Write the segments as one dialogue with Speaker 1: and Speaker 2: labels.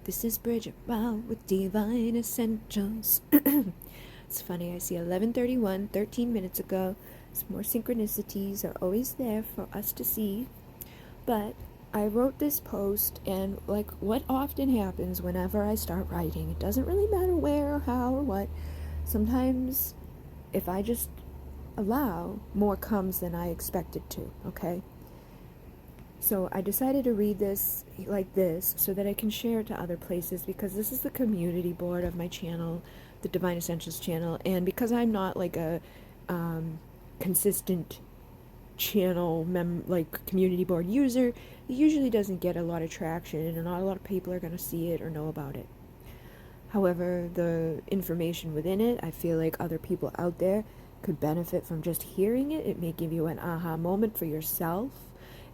Speaker 1: This is Bridget with Divine Essentials. It's funny, I see 11:31, 13 minutes ago. Some more synchronicities are always there for us to see. But I wrote this post, and like what often happens whenever I start writing, it doesn't really matter where or how or what. Sometimes, if I just allow, more comes than I expected to, okay? So I decided to read this like this so that I can share it to other places, because this is the community board of my channel, the Divine Essentials channel, and because I'm not like a consistent channel like community board user, it usually doesn't get a lot of traction and not a lot of people are going to see it or know about it. However, the information within it, I feel like other people out there could benefit from just hearing it. It may give you an aha moment for yourself,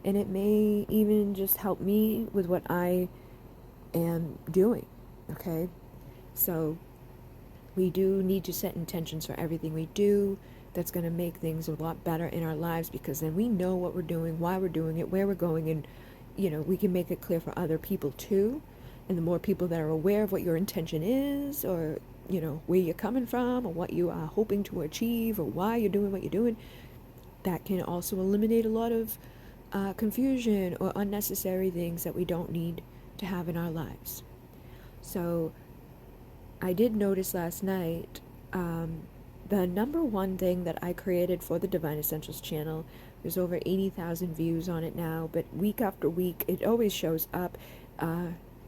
Speaker 1: and it may even just help me with what I am doing, okay? So we do need to set intentions for everything we do. That's going to make things a lot better in our lives, because then we know what we're doing, why we're doing it, where we're going, and, we can make it clear for other people too. And the more people that are aware of what your intention is, or, where you're coming from, or what you are hoping to achieve, or why you're doing what you're doing, that can also eliminate a lot of confusion or unnecessary things that we don't need to have in our lives. So I did notice last night, the number one thing that I created for the Divine Essentials channel, there's over 80,000 views on it now, but week after week it always shows up.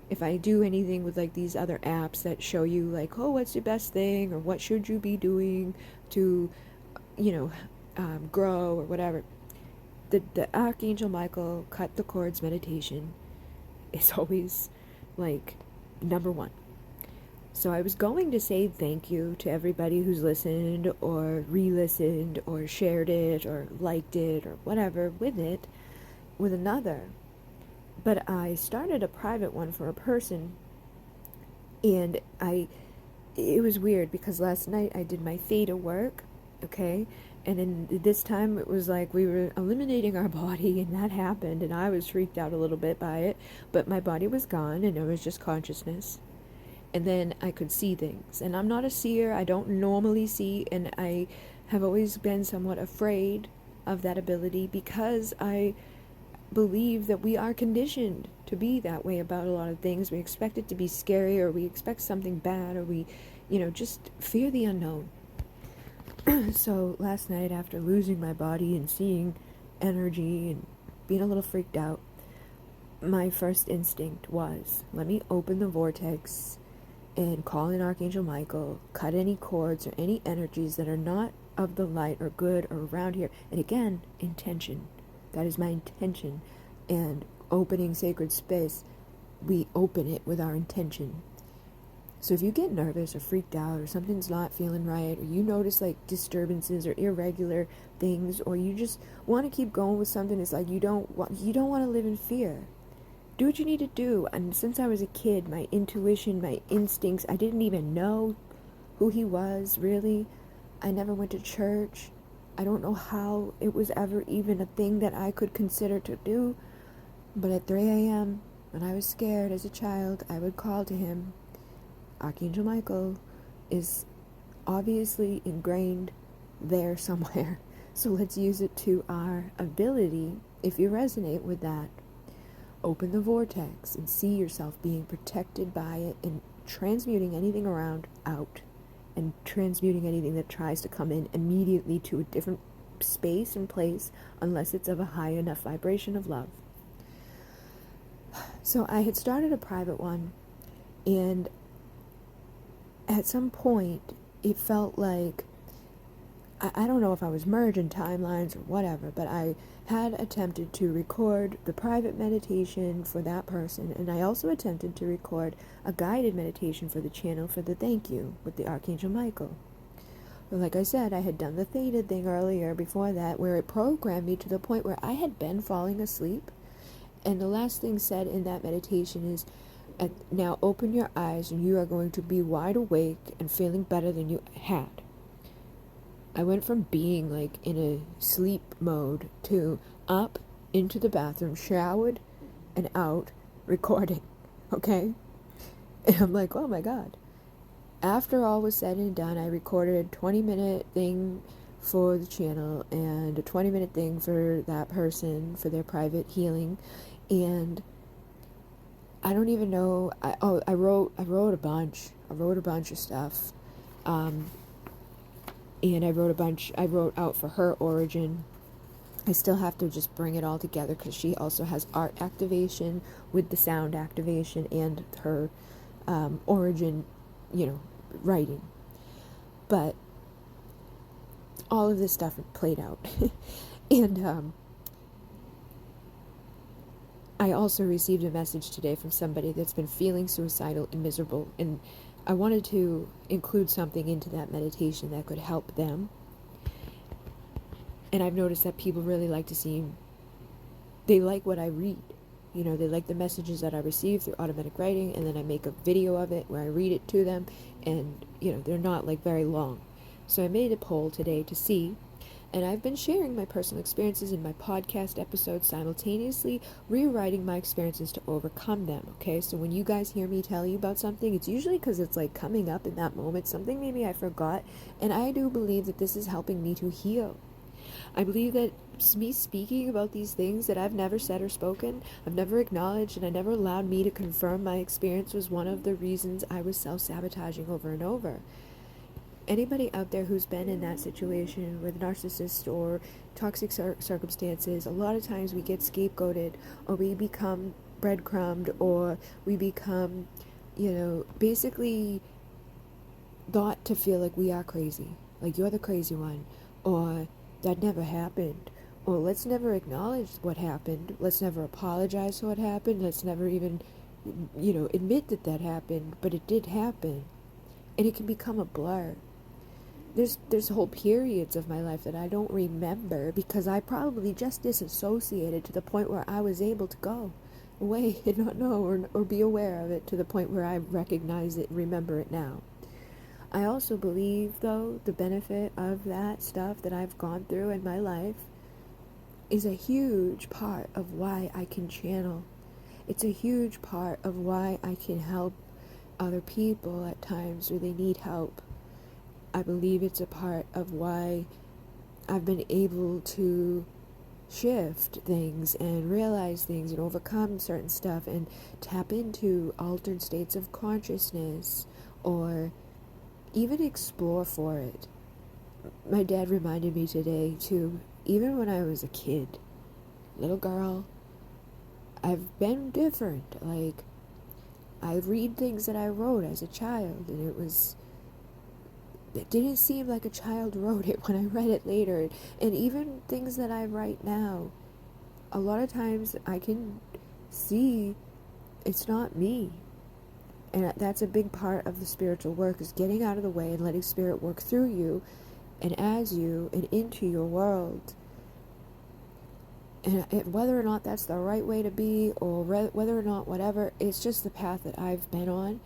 Speaker 1: If I do anything with like these other apps that show you like, oh, what's your best thing, or what should you be doing to grow, or whatever, the Archangel Michael cut the cords meditation is always like number one. So I was going to say thank you to everybody who's listened or re-listened or shared it or liked it or whatever with it, with another. But I started a private one for a person, and it was weird because last night I did my theta work, okay? And then this time it was like we were eliminating our body, and that happened, and I was freaked out a little bit by it, but my body was gone and it was just consciousness. And then I could see things. And I'm not a seer, I don't normally see, and I have always been somewhat afraid of that ability, because I believe that we are conditioned to be that way about a lot of things. We expect it to be scary, or we expect something bad, or we, just fear the unknown. So last night, after losing my body and seeing energy and being a little freaked out, my first instinct was, let me open the vortex and call in Archangel Michael, cut any cords or any energies that are not of the light or good or around here. And again, intention. That is my intention. And opening sacred space, we open it with our intention. So if you get nervous or freaked out, or something's not feeling right, or you notice like disturbances or irregular things, or you just want to keep going with something, it's like you don't want to live in fear. Do what you need to do. And since I was a kid, my intuition, my instincts, I didn't even know who he was, really. I never went to church. I don't know how it was ever even a thing that I could consider to do. But at 3 a.m., when I was scared as a child, I would call to him. Archangel Michael is obviously ingrained there somewhere. So let's use it to our ability, if you resonate with that. Open the vortex and see yourself being protected by it, and transmuting anything around out, and transmuting anything that tries to come in immediately to a different space and place, unless it's of a high enough vibration of love. So I had started a private one, and at some point it felt like, I don't know if I was merging timelines or whatever, but I had attempted to record the private meditation for that person, and I also attempted to record a guided meditation for the channel for the thank you with the Archangel Michael. But like I said, I had done the theta thing earlier before that, where it programmed me to the point where I had been falling asleep, and the last thing said in that meditation is, now open your eyes and you are going to be wide awake and feeling better than you had. I went from being like in a sleep mode to up, into the bathroom, showered, and out, recording, okay? And I'm like, oh my God. After all was said and done, I recorded a 20-minute thing for the channel and a 20-minute thing for that person for their private healing. And I don't even know. I wrote a bunch. I wrote a bunch of stuff. And I wrote out for her origin. I still have to just bring it all together because she also has art activation with the sound activation and her origin, writing. But all of this stuff played out. And I also received a message today from somebody that's been feeling suicidal and miserable, and I wanted to include something into that meditation that could help them. And I've noticed that people really like to see, they like what I read. They like the messages that I receive through automatic writing, and then I make a video of it where I read it to them, and, they're not like very long. So I made a poll today to see, and I've been sharing my personal experiences in my podcast episodes, simultaneously rewriting my experiences to overcome them, okay? So when you guys hear me tell you about something, it's usually because it's like coming up in that moment, something maybe I forgot, and I do believe that this is helping me to heal. I believe that me speaking about these things that I've never said or spoken, I've never acknowledged, and I never allowed me to confirm my experience was one of the reasons I was self-sabotaging over and over. Anybody out there who's been in that situation with narcissists or toxic circumstances, a lot of times we get scapegoated, or we become breadcrumbed, or we become, basically thought to feel like we are crazy, like you're the crazy one, or that never happened, or let's never acknowledge what happened, let's never apologize for what happened, let's never even, admit that happened, but it did happen. And it can become a blur. There's whole periods of my life that I don't remember because I probably just disassociated to the point where I was able to go away and not know or be aware of it to the point where I recognize it and remember it now. I also believe, though, the benefit of that stuff that I've gone through in my life is a huge part of why I can channel. It's a huge part of why I can help other people at times where they need help. I believe it's a part of why I've been able to shift things and realize things and overcome certain stuff and tap into altered states of consciousness or even explore for it. My dad reminded me today too, even when I was a kid, little girl, I've been different. Like, I read things that I wrote as a child, and it didn't seem like a child wrote it when I read it later. And even things that I write now, a lot of times I can see it's not me. And that's a big part of the spiritual work, is getting out of the way and letting spirit work through you and as you and into your world. And whether or not that's the right way to be, or whether or not whatever, it's just the path that I've been on.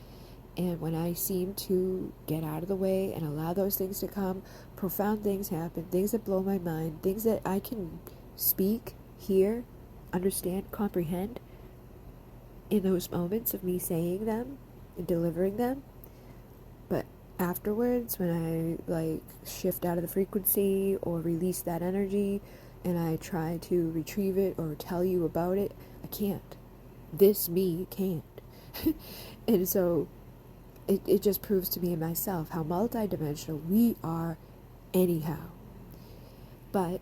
Speaker 1: And when I seem to get out of the way and allow those things to come, profound things happen, things that blow my mind, things that I can speak, hear, understand, comprehend in those moments of me saying them and delivering them. But afterwards, when I shift out of the frequency or release that energy and I try to retrieve it or tell you about it, I can't. This me can't. And so it just proves to me and myself how multidimensional we are anyhow. But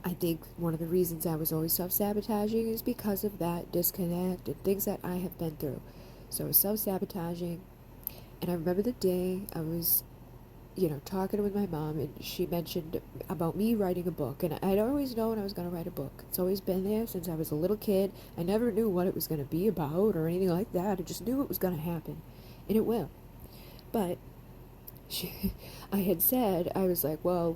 Speaker 1: I think one of the reasons I was always self-sabotaging is because of that disconnect and things that I have been through. So I was self-sabotaging, and I remember the day I was, talking with my mom, and she mentioned about me writing a book, and I'd always known I was going to write a book. It's always been there since I was a little kid. I never knew what it was going to be about or anything like that. I just knew it was going to happen, and it will. But I had said, I was like, well,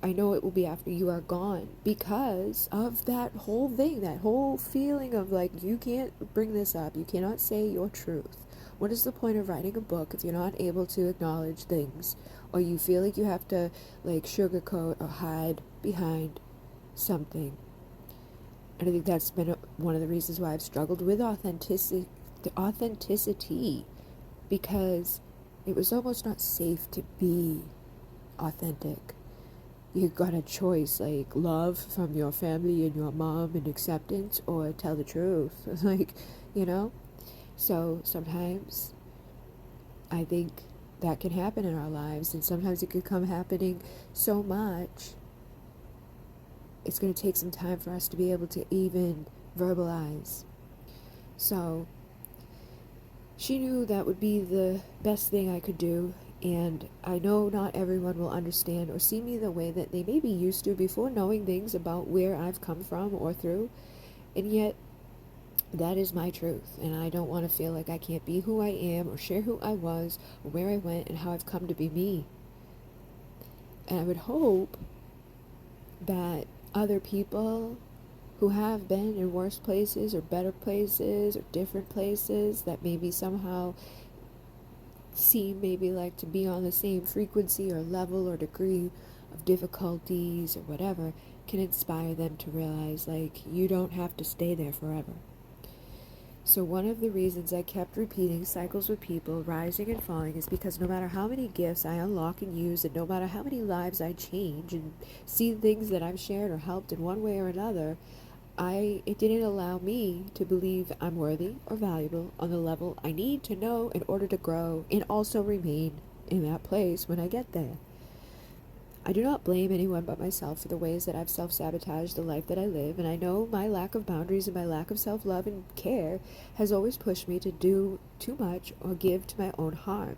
Speaker 1: I know it will be after you are gone, because of that whole thing, that whole feeling of like, you can't bring this up, you cannot say your truth. What is the point of writing a book if you're not able to acknowledge things, or you feel like you have to sugarcoat or hide behind something? And I think that's been one of the reasons why I've struggled with the authenticity, because it was almost not safe to be authentic. You got a choice, like love from your family and your mom and acceptance, or tell the truth. Like, you know? So sometimes I think that can happen in our lives, and sometimes it could come happening so much. It's going to take some time for us to be able to even verbalize. So she knew that would be the best thing I could do, and I know not everyone will understand or see me the way that they may be used to before knowing things about where I've come from or through, and yet that is my truth, and I don't want to feel like I can't be who I am or share who I was or where I went and how I've come to be me. And I would hope that other people who have been in worse places or better places or different places that maybe somehow seem maybe like to be on the same frequency or level or degree of difficulties or whatever can inspire them to realize, like, you don't have to stay there forever. So one of the reasons I kept repeating cycles with people rising and falling is because no matter how many gifts I unlock and use, and no matter how many lives I change and see things that I've shared or helped in one way or another, it didn't allow me to believe I'm worthy or valuable on the level I need to know in order to grow and also remain in that place when I get there. I do not blame anyone but myself for the ways that I've self-sabotaged the life that I live, and I know my lack of boundaries and my lack of self-love and care has always pushed me to do too much or give to my own harm.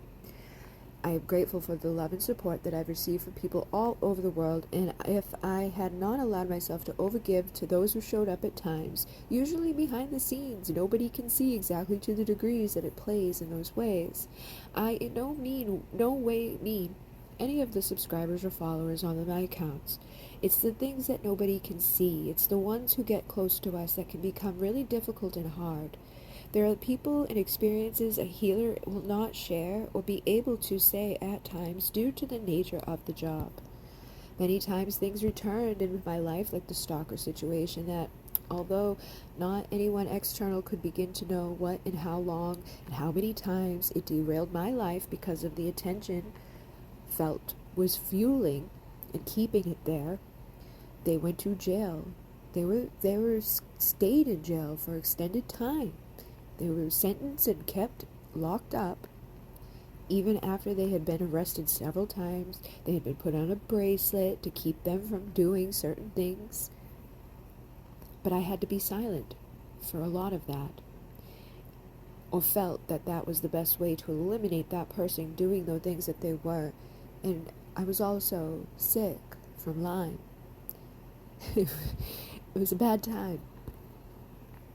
Speaker 1: I am grateful for the love and support that I've received from people all over the world, and if I had not allowed myself to overgive to those who showed up at times, usually behind the scenes, nobody can see exactly to the degrees that it plays in those ways. I in no way mean any of the subscribers or followers on my accounts. It's the things that nobody can see. It's the ones who get close to us that can become really difficult and hard. There are people and experiences a healer will not share or be able to say at times due to the nature of the job. Many times things returned in my life, like the stalker situation, that although not anyone external could begin to know what and how long and how many times it derailed my life because of the attention felt was fueling and keeping it there. They went to jail. They were stayed in jail for extended time. They were sentenced and kept locked up even after they had been arrested several times. They had been put on a bracelet to keep them from doing certain things. But I had to be silent for a lot of that, or felt that that was the best way to eliminate that person doing the things that they were. And I was also sick from Lyme. It was a bad time.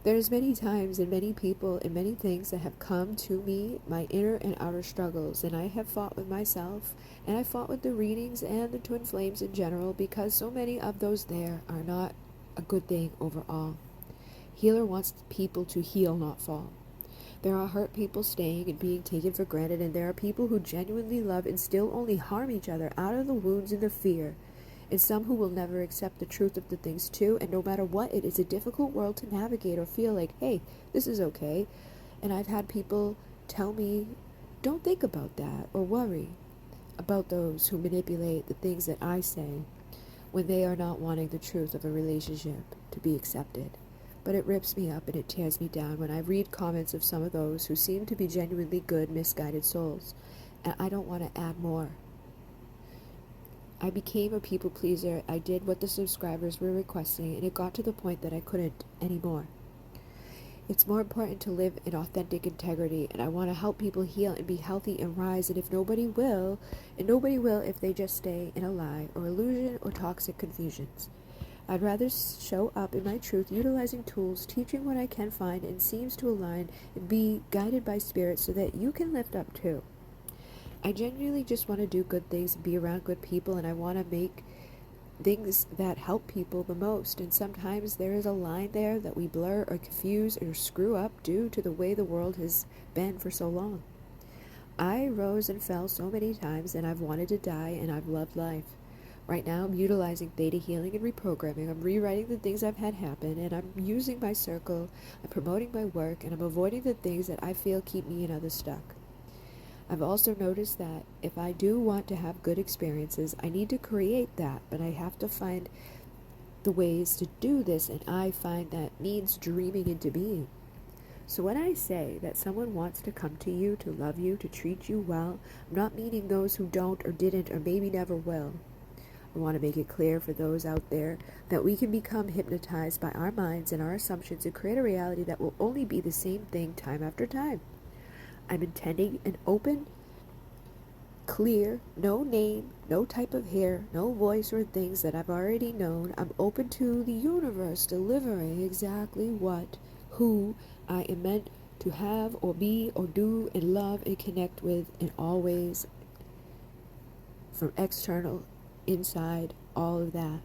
Speaker 1: There's many times and many people and many things that have come to me, my inner and outer struggles, and I have fought with myself, and I fought with the readings and the twin flames in general, because so many of those there are not a good thing overall. Healer wants people to heal, not fall. There are hurt people staying and being taken for granted, and there are people who genuinely love and still only harm each other out of the wounds and the fear, and some who will never accept the truth of the things too, and no matter what, it is a difficult world to navigate or feel like, hey, this is okay. And I've had people tell me, don't think about that or worry about those who manipulate the things that I say when they are not wanting the truth of a relationship to be accepted. But it rips me up and it tears me down when I read comments of some of those who seem to be genuinely good, misguided souls, and I don't want to add more. I became a people pleaser. I did what the subscribers were requesting, and it got to the point that I couldn't anymore. It's more important to live in authentic integrity, and I want to help people heal and be healthy and rise, and nobody will if they just stay in a lie or illusion or toxic confusions. I'd rather show up in my truth, utilizing tools, teaching what I can find and seems to align, and be guided by spirit so that you can lift up too. I genuinely just want to do good things and be around good people, and I want to make things that help people the most, and sometimes there is a line there that we blur or confuse or screw up due to the way the world has been for so long. I rose and fell so many times, and I've wanted to die, and I've loved life. Right now, I'm utilizing theta healing and reprogramming. I'm rewriting the things I've had happen, and I'm using my circle, I'm promoting my work, and I'm avoiding the things that I feel keep me and others stuck. I've also noticed that if I do want to have good experiences, I need to create that, but I have to find the ways to do this, and I find that means dreaming into being. So when I say that someone wants to come to you, to love you, to treat you well, I'm not meaning those who don't or didn't or maybe never will. I want to make it clear for those out there that we can become hypnotized by our minds and our assumptions and create a reality that will only be the same thing time after time. I'm intending an open, clear, no name, no type of hair, no voice or things that I've already known. I'm open to the universe delivering exactly what, who I am meant to have or be or do and love and connect with, and always from external, inside, all of that.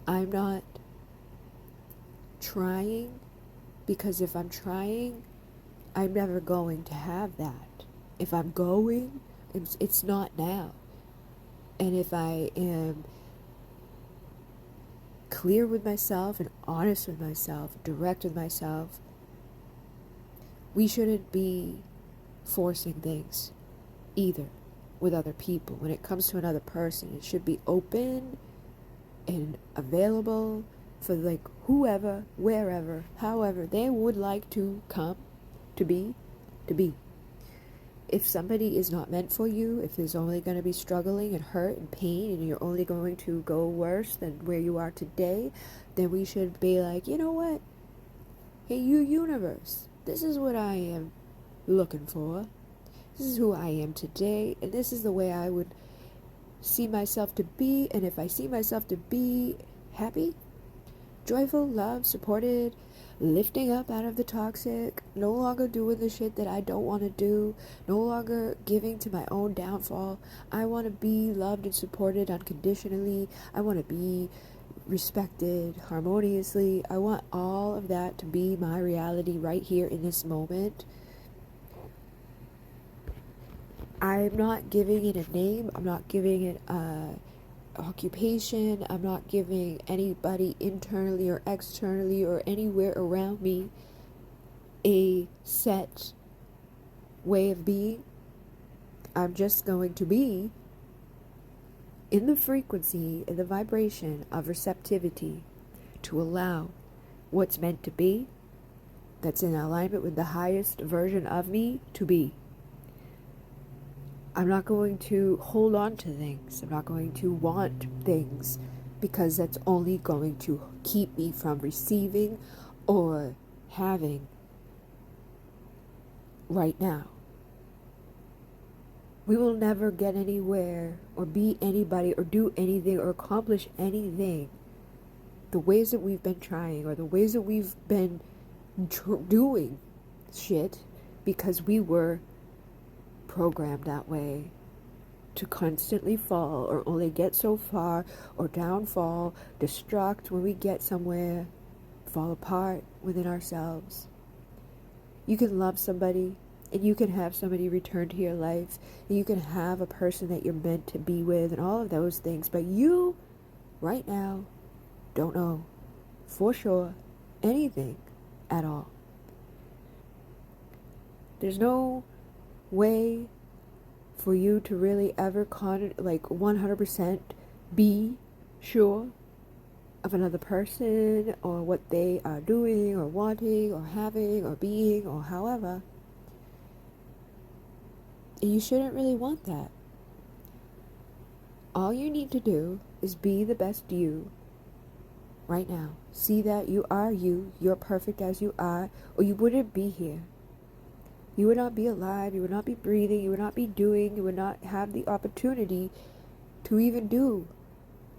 Speaker 1: I'm not trying, because if I'm trying, I'm never going to have that. If I'm going, it's not now. And if I am clear with myself and honest with myself, direct with myself, we shouldn't be forcing things either with other people. When it comes to another person, it should be open and available for like whoever, wherever, however they would like to come to be. If somebody is not meant for you, if there's only going to be struggling and hurt and pain, and you're only going to go worse than where you are today, then we should be like, you know what? Hey, you universe, this is what I am looking for. This is who I am today, and this is the way I would see myself to be. And if I see myself to be happy, joyful, loved, supported, lifting up out of the toxic, no longer doing the shit that I don't want to do, no longer giving to my own downfall. I want to be loved and supported unconditionally. I want to be respected harmoniously. I want all of that to be my reality right here in this moment. I'm not giving it a name. I'm not giving it a occupation. I'm not giving anybody internally or externally or anywhere around me a set way of being. I'm just going to be in the frequency, in the vibration of receptivity, to allow what's meant to be, that's in alignment with the highest version of me, to be. I'm not going to hold on to things. I'm not going to want things, because that's only going to keep me from receiving or having right now. We will never get anywhere or be anybody or do anything or accomplish anything the ways that we've been trying, or the ways that we've been doing shit, because we were programmed that way, to constantly fall or only get so far, or downfall, destruct when we get somewhere, fall apart within ourselves. You can love somebody, and you can have somebody return to your life, and you can have a person that you're meant to be with, and all of those things, but you right now don't know for sure anything at all. There's no way for you to really ever 100% be sure of another person, or what they are doing or wanting or having or being or however. And you shouldn't really want that. All you need to do is be the best you right now. See that you are you. You're perfect as you are, or you wouldn't be here. You would not be alive, you would not be breathing, you would not be doing, you would not have the opportunity to even do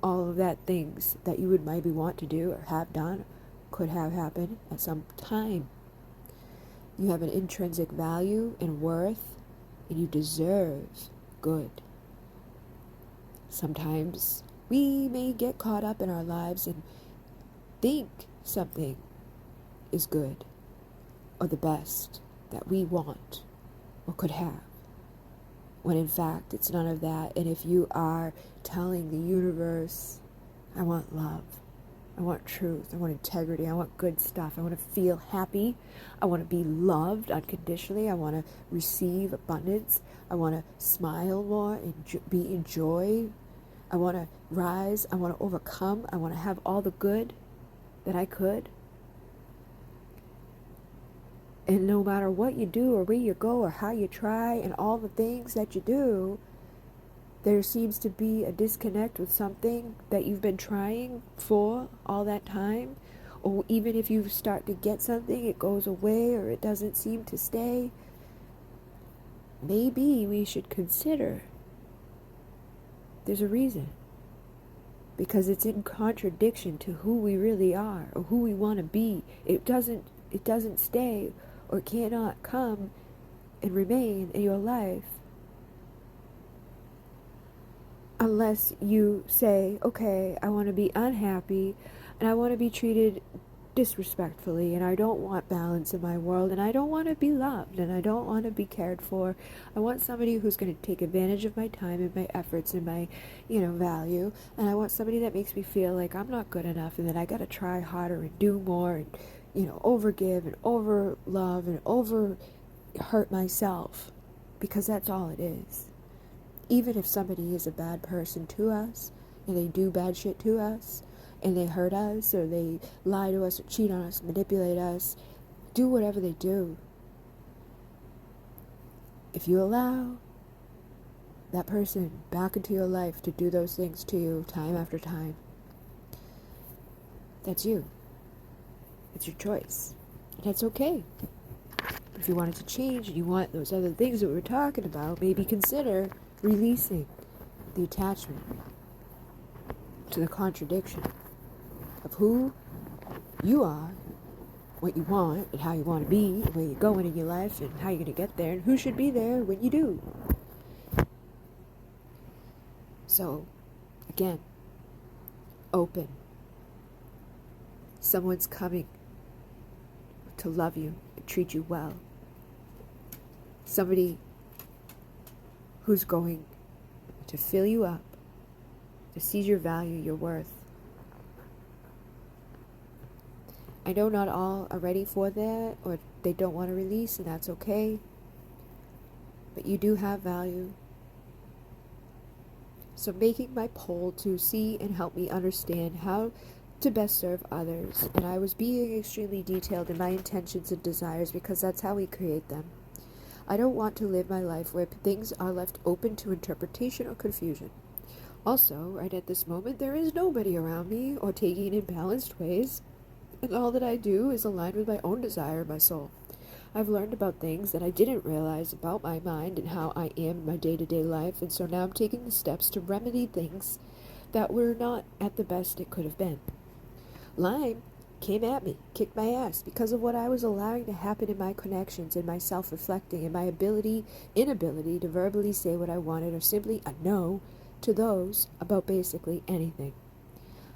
Speaker 1: all of that things that you would maybe want to do or have done, could have happened at some time. You have an intrinsic value and worth, and you deserve good. Sometimes we may get caught up in our lives and think something is good or the best that we want or could have. when in fact it's none of that. And if you are telling the universe, I want love, I want truth, I want integrity, I want good stuff, I want to feel happy, I want to be loved unconditionally, I want to receive abundance, I want to smile more and be in joy, I want to rise, I want to overcome, I want to have all the good that I could. And no matter what you do or where you go or how you try and all the things that you do, there seems to be a disconnect with something that you've been trying for all that time. Or even if you start to get something, it goes away or it doesn't seem to stay. Maybe we should consider there's a reason. Because it's in contradiction to who we really are or who we want to be. It doesn't stay or cannot come and remain in your life unless you say, okay, I want to be unhappy and I want to be treated disrespectfully and I don't want balance in my world and I don't want to be loved and I don't want to be cared for. I want somebody who's going to take advantage of my time and my efforts and my, value, and I want somebody that makes me feel like I'm not good enough and that I got to try harder and do more and, overgive and over love and over hurt myself, because that's all it is. Even if somebody is a bad person to us and they do bad shit to us, and they hurt us, or they lie to us, or cheat on us, manipulate us, do whatever they do. If you allow that person back into your life to do those things to you time after time, that's you. It's your choice. And that's okay. If you want it to change and you want those other things that we were talking about, maybe consider releasing the attachment to the contradiction of who you are, what you want, and how you want to be, and where you're going in your life, and how you're going to get there, and who should be there when you do. So, again, open. Someone's coming to love you and treat you well. Somebody who's going to fill you up, to see your value, your worth. I know not all are ready for that, or they don't want to release, and that's okay. But you do have value. So making my poll to see and help me understand how to best serve others, and I was being extremely detailed in my intentions and desires because that's how we create them. I don't want to live my life where things are left open to interpretation or confusion. Also, right at this moment, there is nobody around me or taking in balanced ways, and all that I do is aligned with my own desire, my soul. I've learned about things that I didn't realize about my mind and how I am in my day-to-day life, and so now I'm taking the steps to remedy things that were not at the best it could have been. Lyme came at me, kicked my ass, because of what I was allowing to happen in my connections, in my self-reflecting, and my inability to verbally say what I wanted, or simply a no to those about basically anything.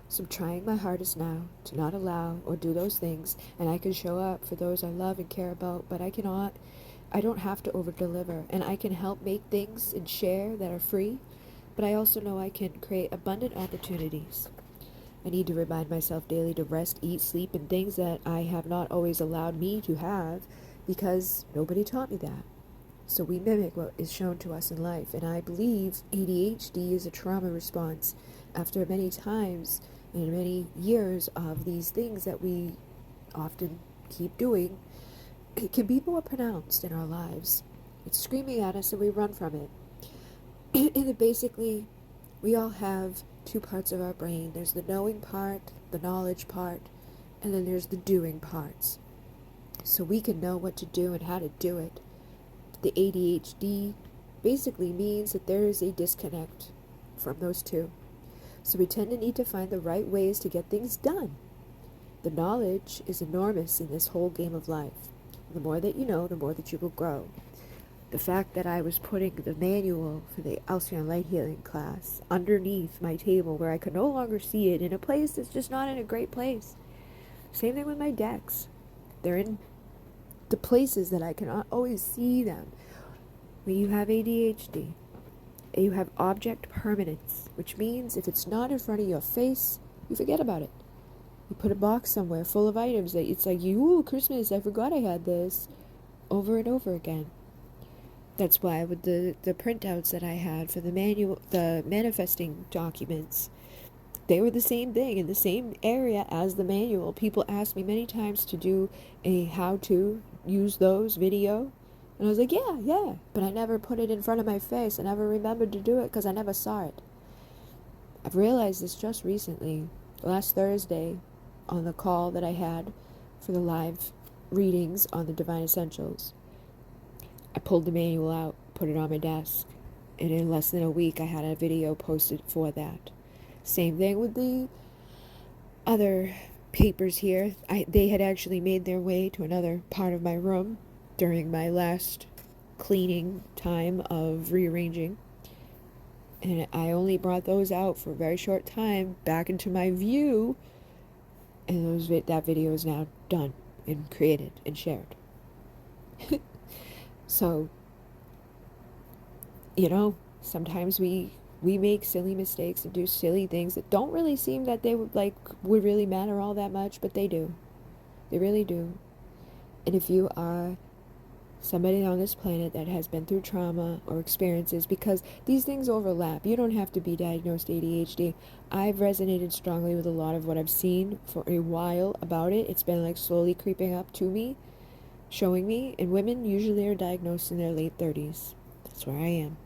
Speaker 1: So I'm trying my hardest now to not allow or do those things, and I can show up for those I love and care about, but I don't have to over-deliver, and I can help make things and share that are free, but I also know I can create abundant opportunities. I need to remind myself daily to rest, eat, sleep, and things that I have not always allowed me to have because nobody taught me that. So we mimic what is shown to us in life, and I believe ADHD is a trauma response after many times and many years of these things that we often keep doing. It can be more pronounced in our lives. It's screaming at us and we run from it. And basically, we all have two parts of our brain. There's the knowing part, the knowledge part, and then there's the doing parts. So we can know what to do and how to do it. The ADHD basically means that there is a disconnect from those two. So we tend to need to find the right ways to get things done. The knowledge is enormous in this whole game of life. The more that you know, the more that you will grow. The fact that I was putting the manual for the Alcyon Light Healing class underneath my table where I could no longer see it in a place that's just not in a great place. Same thing with my decks. They're in the places that I cannot always see them. when you have ADHD, you have object permanence, which means if it's not in front of your face, you forget about it. You put a box somewhere full of items that it's like, ooh, Christmas, I forgot I had this, over and over again. That's why with the printouts that I had for the manifesting documents, they were the same thing in the same area as the manual. People asked me many times to do a how to use those video. And I was like, yeah. But I never put it in front of my face. I never remembered to do it because I never saw it. I've realized this just recently, last Thursday, on the call that I had for the live readings on the Divine Essentials. I pulled the manual out, put it on my desk, and in less than a week I had a video posted for that. Same thing with the other papers here. They had actually made their way to another part of my room during my last cleaning time of rearranging. And I only brought those out for a very short time back into my view, and that video is now done and created and shared. So, sometimes we make silly mistakes and do silly things that don't really seem that they would really matter all that much, but they do. They really do. And if you are somebody on this planet that has been through trauma or experiences, because these things overlap. You don't have to be diagnosed ADHD. I've resonated strongly with a lot of what I've seen for a while about it. It's been slowly creeping up to me, showing me, and women usually are diagnosed in their late 30s. That's where I am.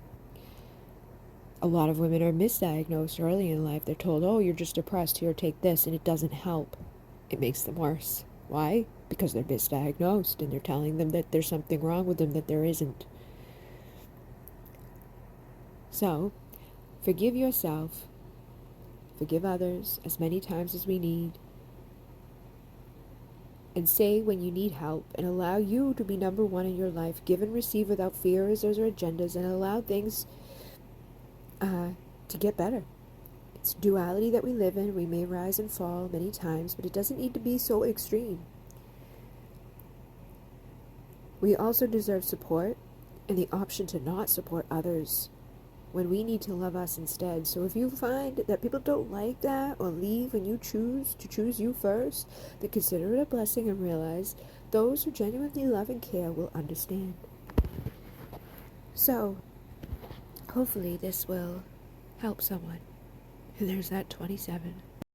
Speaker 1: A lot of women are misdiagnosed early in life. They're told, oh, you're just depressed, here, take this, and it doesn't help. It makes them worse. Why? Because they're misdiagnosed, and they're telling them that there's something wrong with them that there isn't. So, forgive yourself, forgive others as many times as we need, and say when you need help, and allow you to be number one in your life. Give and receive without fears or agendas, and allow things to get better. It's duality that we live in. We may rise and fall many times, but it doesn't need to be so extreme. We also deserve support and the option to not support others when we need to love us instead. So if you find that people don't like that or leave when you choose to choose you first, then consider it a blessing and realize those who genuinely love and care will understand. So, hopefully this will help someone. And there's that 27.